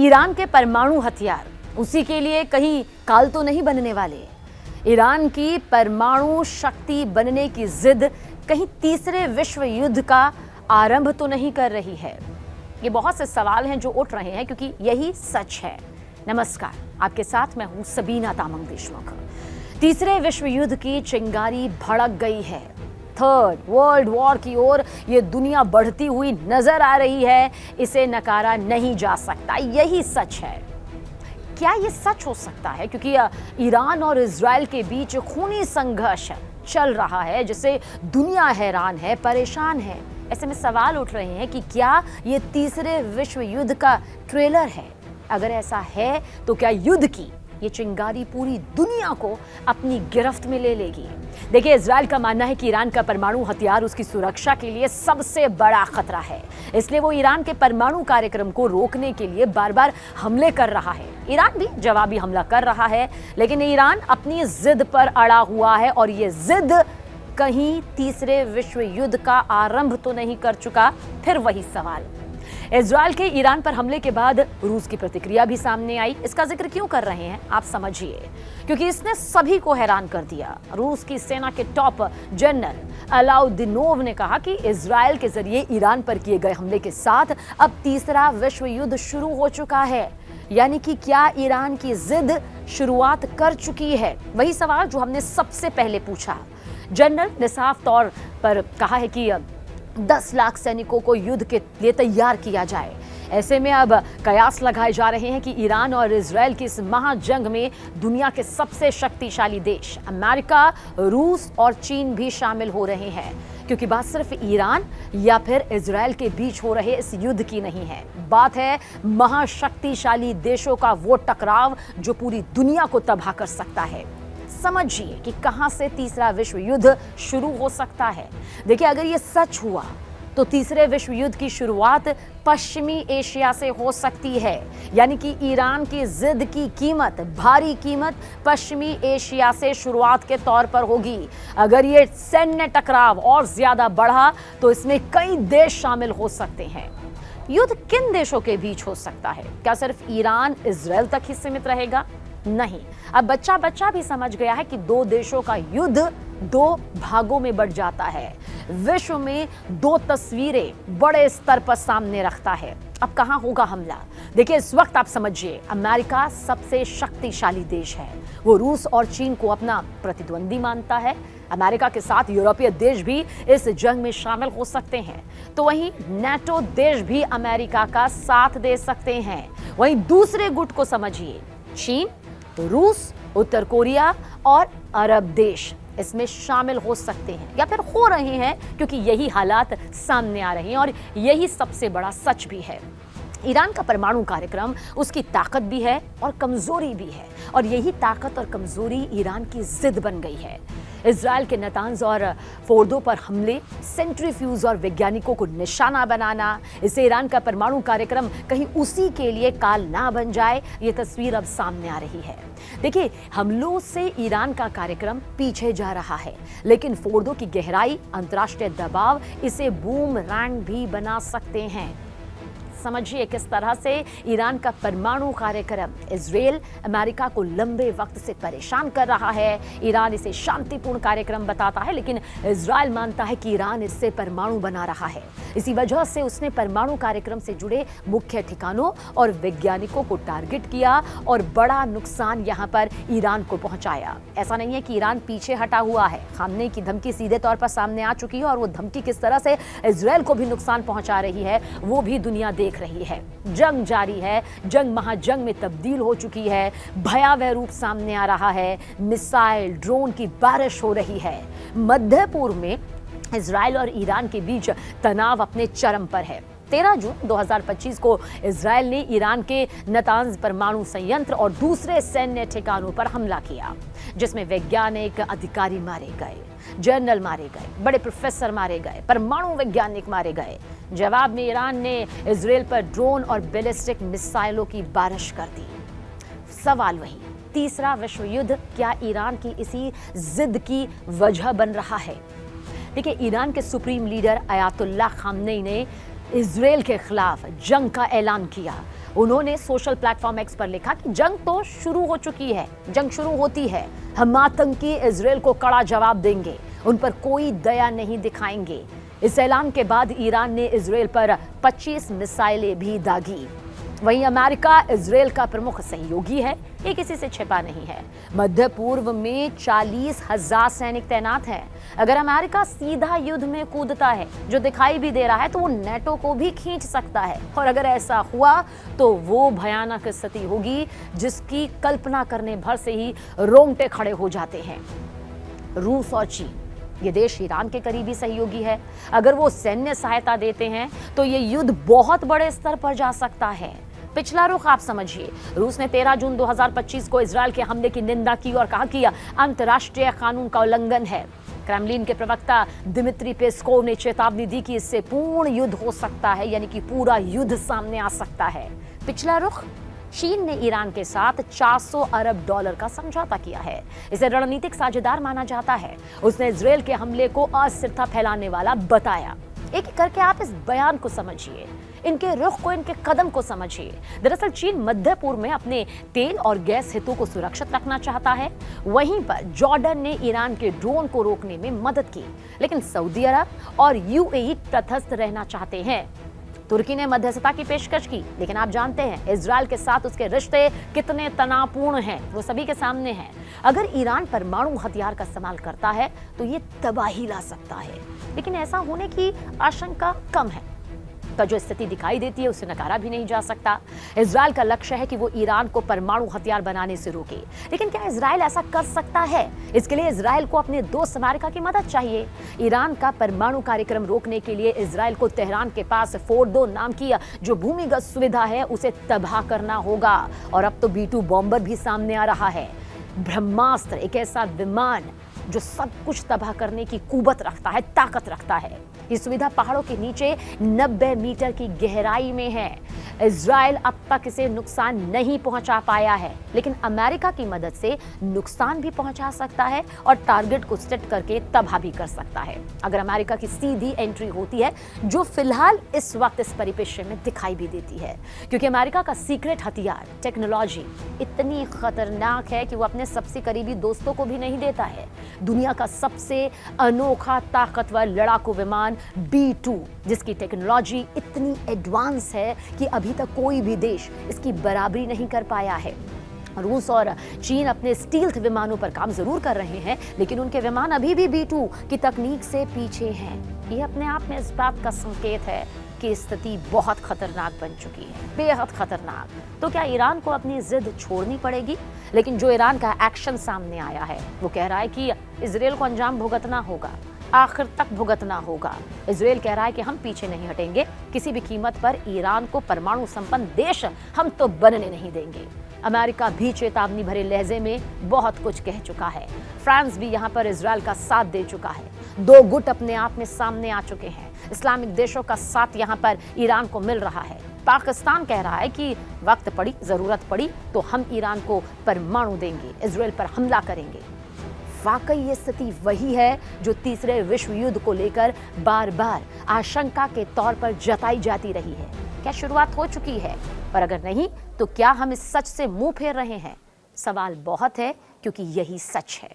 Iran के परमाणु हथियार उसी के लिए कहीं काल तो नहीं बनने वाले। ईरान की परमाणु शक्ति बनने की जिद कहीं तीसरे विश्व युद्ध का आरंभ तो नहीं कर रही है। ये बहुत से सवाल हैं जो उठ रहे हैं क्योंकि यही सच है। नमस्कार, आपके साथ मैं हूं सबीना तामंग देशमुख। तीसरे विश्व युद्ध की चिंगारी भड़क गई है। थर्ड वर्ल्ड वॉर की ओर ये दुनिया बढ़ती हुई नजर आ रही है। इसे नकारा नहीं जा सकता, यही सच है। क्या ये सच हो सकता है? क्योंकि ईरान और इजराइल के बीच खूनी संघर्ष चल रहा है जिससे दुनिया हैरान है, परेशान है। ऐसे में सवाल उठ रहे हैं कि क्या ये तीसरे विश्व युद्ध का ट्रेलर है? अगर ऐसा है तो क्या युद्ध की ये चिंगारी पूरी दुनिया को अपनी गिरफ्त में ले लेगी? देखिए, इजराइल का मानना है कि ईरान का परमाणु हथियार उसकी सुरक्षा के लिए सबसे बड़ा खतरा है। इसलिए वो ईरान के परमाणु कार्यक्रम को रोकने के लिए बार बार हमले कर रहा है। ईरान भी जवाबी हमला कर रहा है, लेकिन ईरान अपनी जिद पर अड़ा हुआ है और ये जिद कहीं तीसरे विश्व युद्ध का आरंभ तो नहीं कर चुका? फिर वही सवाल। इजराइल के ईरान पर हमले के बाद रूस की प्रतिक्रिया भी सामने आई। इसका जिक्र क्यों कर रहे हैं आप समझिए, क्योंकि इसने सभी को हैरान कर दिया। रूस की सेना के टॉप जनरल अलाउद्दीनोव ने कहा कि इजराइल के जरिए ईरान पर किए गए हमले के साथ अब तीसरा विश्व युद्ध शुरू हो चुका है। यानी कि क्या ईरान की जिद शुरुआत कर चुकी है? वही सवाल जो हमने सबसे पहले पूछा। जनरल ने साफ तौर पर कहा है कि 10 लाख सैनिकों को युद्ध के लिए तैयार किया जाए। ऐसे में अब कयास लगाए जा रहे हैं कि ईरान और इजराइल की इस महाजंग में दुनिया के सबसे शक्तिशाली देश अमेरिका, रूस और चीन भी शामिल हो रहे हैं। क्योंकि बात सिर्फ ईरान या फिर इजराइल के बीच हो रहे इस युद्ध की नहीं है, बात है महाशक्तिशाली देशों का वो टकराव जो पूरी दुनिया को तबाह कर सकता है। समझिए कि कहां से तीसरा विश्व युद्ध शुरू हो सकता है। देखिए, अगर ये सच हुआ तो तीसरे विश्व युद्ध की शुरुआत पश्चिमी एशिया से हो सकती है। यानी कि ईरान की जिद की कीमत, भारी कीमत पश्चिमी एशिया से शुरुआत के तौर पर होगी। अगर ये सैन्य टकराव और ज्यादा बढ़ा तो इसमें कई देश शामिल हो सकते हैं। युद्ध किन देशों के बीच हो सकता है? क्या सिर्फ ईरान इजराइल तक ही सीमित रहेगा? नहीं, अब बच्चा बच्चा भी समझ गया है कि दो देशों का युद्ध दो भागों में बढ़ जाता है। विश्व में दो तस्वीरें बड़े स्तर पर सामने रखता है। अब कहां होगा हमला? देखिए, इस वक्त आप समझिए, अमेरिका सबसे शक्तिशाली देश है। वो रूस और चीन को अपना प्रतिद्वंदी मानता है। अमेरिका के साथ यूरोपीय देश भी इस जंग में शामिल हो सकते हैं। तो वहीं नाटो देश भी अमेरिका का साथ दे सकते हैं। वहीं दूसरे गुट को समझिए, चीन, रूस, उत्तर कोरिया और अरब देश इसमें शामिल हो सकते हैं या फिर हो रहे हैं, क्योंकि यही हालात सामने आ रहे हैं और यही सबसे बड़ा सच भी है। ईरान का परमाणु कार्यक्रम उसकी ताकत भी है और कमजोरी भी है, और यही ताकत और कमजोरी ईरान की जिद बन गई है। इजराइल के नतांज और फोर्दो पर हमले, सेंट्रीफ्यूज और वैज्ञानिकों को निशाना बनाना, इससे ईरान का परमाणु कार्यक्रम कहीं उसी के लिए काल ना बन जाए, ये तस्वीर अब सामने आ रही है। देखिए, हमलों से ईरान का कार्यक्रम पीछे जा रहा है, लेकिन फोर्दो की गहराई, अंतर्राष्ट्रीय दबाव इसे बूमरैंग भी बना सकते हैं। समझिए किस तरह से ईरान का परमाणु कार्यक्रम इजराइल, अमेरिका को लंबे वक्त से परेशान कर रहा है। ईरान इसे शांतिपूर्ण कार्यक्रम बताता है, लेकिन इजराइल मानता है कि ईरान इससे परमाणु बना रहा है। इसी वजह से उसने परमाणु कार्यक्रम से जुड़े मुख्य ठिकानों और वैज्ञानिकों को टारगेट किया और बड़ा नुकसान यहां पर ईरान को पहुंचाया। ऐसा नहीं है कि ईरान पीछे हटा हुआ है। हमले की धमकी सीधे तौर पर सामने आ चुकी है और वो धमकी किस तरह से इजराइल को भी नुकसान पहुंचा रही है वो भी दुनिया देख रही है। जंग जारी है, जंग महाजंग में तब्दील हो चुकी है, भयावह रूप सामने आ रहा है, मिसाइल, ड्रोन की बारिश हो रही है। मध्य पूर्व में इजराइल और ईरान के बीच तनाव अपने चरम पर है। 13 जून 2025 को इजराइल ने ईरान के नतांज परमाणु संयंत्र और दूसरे सैन्य ठिकानों पर हमला किया, जिसमें वैज्ञानिक अधिकारी मारे गए, जनरल मारे गए, बड़े प्रोफेसर मारे गए, परमाणु वैज्ञानिक मारे गए। जवाब में ईरान ने इजराइल पर ड्रोन और बैलिस्टिक मिसाइलों की बारिश कर दी। सवाल वही, तीसरा विश्व युद्ध क्या ईरान की इसी जिद की वजह बन रहा है? देखिए, ईरान के सुप्रीम लीडर अयातुल्लाह खामनेई ने इजराइल के खिलाफ जंग का ऐलान किया उन्होंने सोशल प्लेटफॉर्म एक्स पर लिखा कि जंग तो शुरू हो चुकी है, जंग शुरू होती है, हम आतंकी इजराइल को कड़ा जवाब देंगे, उन पर कोई दया नहीं दिखाएंगे। इस ऐलान के बाद ईरान ने इजराइल पर 25 मिसाइलें भी दागी। वहीं अमेरिका इजराइल का प्रमुख सहयोगी है, ये किसी से छिपा नहीं है। मध्य पूर्व में 40,000 सैनिक तैनात हैं। अगर अमेरिका सीधा युद्ध में कूदता है, जो दिखाई भी दे रहा है, तो वो नेटो को भी खींच सकता है। और अगर ऐसा हुआ तो वो भयानक स्थिति होगी जिसकी कल्पना करने भर से ही रोंगटे खड़े हो जाते हैं। रूस और चीन, ये देश ईरान के करीबी सहयोगी है। अगर वो सैन्य सहायता देते हैं तो ये युद्ध बहुत बड़े स्तर पर जा सकता है। पिछला रुख आप समझिए, रूस ने 13 जून 2025 को इजराइल के हमले की निंदा की और कहा कि अंतर्राष्ट्रीय कानून का उल्लंघन है। क्रेमलिन के प्रवक्ता दिमित्री पेस्कोव ने चेतावनी दी कि इससे पूर्ण युद्ध हो सकता है, यानी कि पूरा युद्ध सामने आ सकता है। पिछला रुख, चीन ने ईरान के साथ 400 अरब डॉलर का समझौता किया है। इसे रणनीतिक साझेदार माना जाता है। उसने इजराइल के हमले को अस्थिरता फैलाने वाला बताया। एक एक करके आप इस बयान को समझिए, इनके रुख को, इनके कदम को समझिए। दरअसल चीन मध्य पूर्व में अपने तेल और गैस हितों को सुरक्षित रखना चाहता है। वहीं पर जॉर्डन ने ईरान के ड्रोन को रोकने में मदद की, लेकिन सऊदी अरब और यूएई तटस्थ रहना चाहते हैं। तुर्की ने मध्यस्थता की पेशकश की, लेकिन आप जानते हैं इजराइल के साथ उसके रिश्ते कितने तनावपूर्ण हैं, वो सभी के सामने हैं। अगर ईरान परमाणु हथियार का इस्तेमाल करता है तो ये तबाही ला सकता है, लेकिन ऐसा होने की आशंका कम है। तो जो स्थिति दिखाई देती है उसे नकारा भी नहीं जा सकता। इजराइल का लक्ष्य है कि वो ईरान को परमाणु हथियार बनाने से रोके, लेकिन क्या इजराइल ऐसा कर सकता है? इसके लिए इजराइल को अपने दोस्त अमेरिका की मदद चाहिए। ईरान का परमाणु कार्यक्रम रोकने के लिए इजराइल को तेहरान के पास फोर्डो नाम की जो भूमिगत सुविधा है उसे तबाह करना होगा। और अब तो B-2 बॉम्बर भी सामने आ रहा है। ब्रह्मास्त्र, एक ऐसा विमान जो सब कुछ तबाह करने की कुवत रखता है, ताकत रखता है। ये सुविधा पहाड़ों के नीचे 90 मीटर की गहराई में है। इजराइल अब तक इसे नुकसान नहीं पहुंचा पाया है, लेकिन अमेरिका की मदद से नुकसान भी पहुंचा सकता है और टारगेट को सेट करके तबाह भी कर सकता है। अगर अमेरिका की सीधी एंट्री होती है, जो फिलहाल इस वक्त इस परिपेक्ष्य में दिखाई भी देती है, क्योंकि अमेरिका का सीक्रेट हथियार टेक्नोलॉजी इतनी खतरनाक है कि वो अपने सबसे करीबी दोस्तों को भी नहीं देता है। दुनिया का सबसे अनोखा ताकतवर लड़ाकू विमान B-2, जिसकी टेक्नोलॉजी इतनी एडवांस है कि अभी तक कोई भी देश इसकी बराबरी नहीं कर पाया है। रूस और चीन अपने स्टील्थ विमानों पर काम जरूर कर रहे हैं, लेकिन उनके विमान अभी भी B-2 की तकनीक से पीछे हैं। ये अपने आप में इस बात का संकेत है कि स्थिति बहुत खतरनाक बन चुकी है, बेहद खतरनाक। तो क्या ईरान को अपनी जिद छोड़नी पड़ेगी? लेकिन जो ईरान का एक्शन सामने आया है वो कह रहा है कि इजराइल को अंजाम भुगतना होगा, आखिर तक भुगतना होगा। इजराइल कह रहा है कि हम पीछे नहीं हटेंगे, किसी भी कीमत पर ईरान को परमाणु संपन्न देश हम तो बनने नहीं देंगे। अमेरिका भी चेतावनी भरे लहजे में बहुत कुछ कह चुका है। फ्रांस भी यहाँ पर इजराइल का साथ दे चुका है। दो गुट अपने आप में सामने आ चुके हैं। इस्लामिक देशों का साथ यहाँ पर ईरान को मिल रहा है। पाकिस्तान कह रहा है कि वक्त पड़ी, जरूरत पड़ी तो हम ईरान को परमाणु देंगे, इजराइल पर हमला करेंगे। वाकई ये स्थिति वही है जो तीसरे विश्व युद्ध को लेकर बार बार आशंका के तौर पर जताई जाती रही है। क्या शुरुआत हो चुकी है? पर अगर नहीं तो क्या हम इस सच से मुंह फेर रहे हैं? सवाल बहुत है, क्योंकि यही सच है।